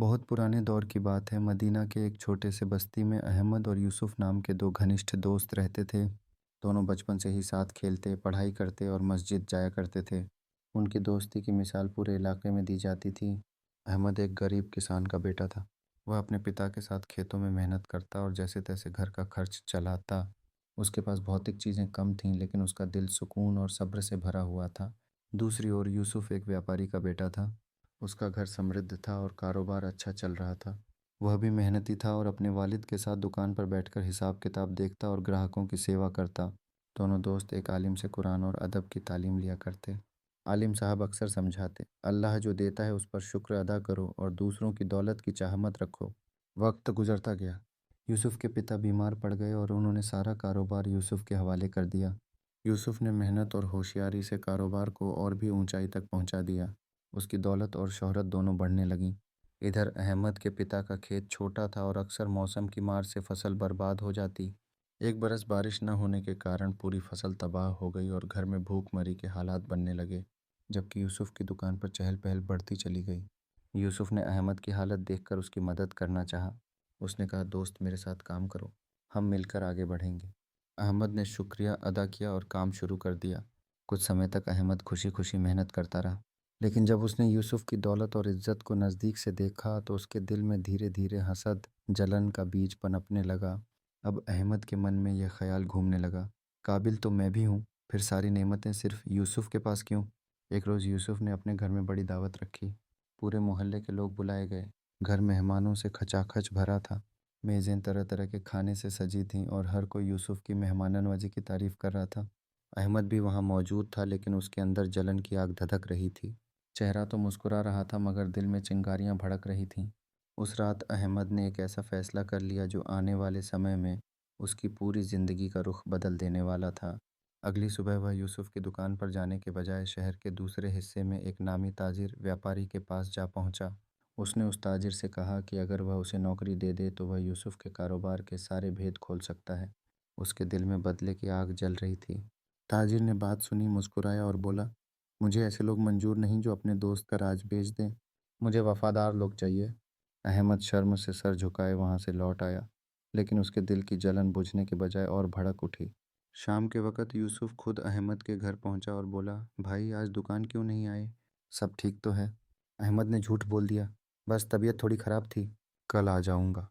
बहुत पुराने दौर की बात है। मदीना के एक छोटे से बस्ती में अहमद और यूसुफ नाम के दो घनिष्ठ दोस्त रहते थे। दोनों बचपन से ही साथ खेलते, पढ़ाई करते और मस्जिद जाया करते थे। उनकी दोस्ती की मिसाल पूरे इलाके में दी जाती थी। अहमद एक गरीब किसान का बेटा था। वह अपने पिता के साथ खेतों में मेहनत करता और जैसे तैसे घर का खर्च चलाता। उसके पास भौतिक चीज़ें कम थीं, लेकिन उसका दिल सुकून और सब्र से भरा हुआ था। दूसरी ओर यूसुफ एक व्यापारी का बेटा था। उसका घर समृद्ध था और कारोबार अच्छा चल रहा था। वह भी मेहनती था और अपने वालिद के साथ दुकान पर बैठकर हिसाब किताब देखता और ग्राहकों की सेवा करता। दोनों दोस्त एक आलिम से कुरान और अदब की तालीम लिया करते। आलिम साहब अक्सर समझाते, अल्लाह जो देता है उस पर शुक्र अदा करो और दूसरों की दौलत की चाह मत रखो। वक्त गुजरता गया। यूसुफ के पिता बीमार पड़ गए और उन्होंने सारा कारोबार यूसुफ के हवाले कर दिया। यूसुफ ने मेहनत और होशियारी से कारोबार को और भी ऊंचाई तक पहुंचा दिया। उसकी दौलत और शोहरत दोनों बढ़ने लगीं। इधर अहमद के पिता का खेत छोटा था और अक्सर मौसम की मार से फसल बर्बाद हो जाती। एक बरस बारिश न होने के कारण पूरी फसल तबाह हो गई और घर में भूखमरी के हालात बनने लगे। जबकि यूसुफ की दुकान पर चहल पहल बढ़ती चली गई। यूसुफ ने अहमद की हालत देखकर उसकी मदद करना चाहा। उसने कहा, दोस्त मेरे साथ काम करो, हम मिलकर आगे बढ़ेंगे। अहमद ने शुक्रिया अदा किया और काम शुरू कर दिया। कुछ समय तक अहमद खुशी खुशी मेहनत करता रहा, लेकिन जब उसने यूसुफ की दौलत और इज्जत को नज़दीक से देखा तो उसके दिल में धीरे धीरे हसद, जलन का बीज पनपने लगा। अब अहमद के मन में यह ख्याल घूमने लगा, काबिल तो मैं भी हूँ, फिर सारी नेमतें सिर्फ यूसुफ के पास क्यों। एक रोज़ यूसुफ ने अपने घर में बड़ी दावत रखी। पूरे मोहल्ले के लोग बुलाए गए। घर मेहमानों से खचाखच भरा था। मेज़ें तरह तरह के खाने से सजी थीं और हर कोई यूसुफ की मेहमान नवाजी की तारीफ कर रहा था। अहमद भी वहाँ मौजूद था, लेकिन उसके अंदर जलन की आग धधक रही थी। चेहरा तो मुस्कुरा रहा था, मगर दिल में चिंगारियां भड़क रही थीं। उस रात अहमद ने एक ऐसा फैसला कर लिया जो आने वाले समय में उसकी पूरी ज़िंदगी का रुख बदल देने वाला था। अगली सुबह वह यूसुफ की दुकान पर जाने के बजाय शहर के दूसरे हिस्से में एक नामी ताजिर व्यापारी के पास जा पहुंचा। उसने उस ताजिर से कहा कि अगर वह उसे नौकरी दे दे तो वह यूसुफ के कारोबार के सारे भेद खोल सकता है। उसके दिल में बदले की आग जल रही थी। ताजिर ने बात सुनी, मुस्कुराया और बोला, मुझे ऐसे लोग मंजूर नहीं जो अपने दोस्त का राज बेच दें। मुझे वफादार लोग चाहिए। अहमद शर्म से सर झुकाए वहां से लौट आया, लेकिन उसके दिल की जलन बुझने के बजाय और भड़क उठी। शाम के वक़्त यूसुफ खुद अहमद के घर पहुंचा और बोला, भाई आज दुकान क्यों नहीं आए? सब ठीक तो है? अहमद ने झूठ बोल दिया, बस तबीयत थोड़ी ख़राब थी। कल आ जाऊंगा।